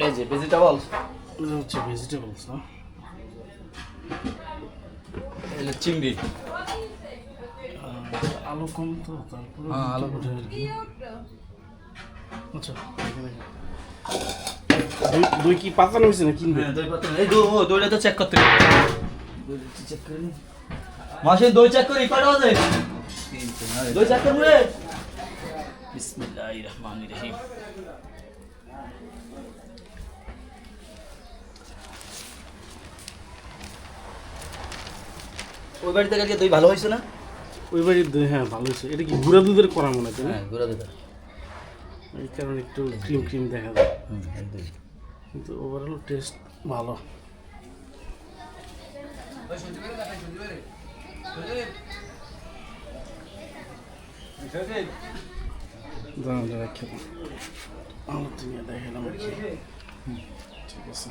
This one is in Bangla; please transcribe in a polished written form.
এই যে ভেজিটেবল, এটা হচ্ছে ভেজিটেবলস না? এই যে চিংড়ি। আলু কম তো তারপরে হ্যাঁ, আলু উঠে আর কি। আচ্ছা দই কি পাতানো হয়েছে না কিনবে? হ্যাঁ দই পাতা, এই দইটা তো চেক করতে হবে। দইটা চেক করি মাসে, দই চেক করি কয়টা বাজে? দই চেক করবো রে। বিসমিল্লাহির রহমানির রহিম। ওই বাড়ি থেকে আজকে দই ভালো হয়েছে না? ওই বাড়ির দই হ্যাঁ ভালো হয়েছে। এটা কি গুঁড়া দুধের করা মনে হয় তাই না? হ্যাঁ গুঁড়া দুধ। এই কারণে একটু ক্রিম ক্রিম দেখা যায়, একদম। কিন্তু ওভারঅল টেস্ট ভালো। দাঁড়ান দাঁড়া খেলাম আলু নিয়ে দেখালাম আর কি। ঠিক আছে।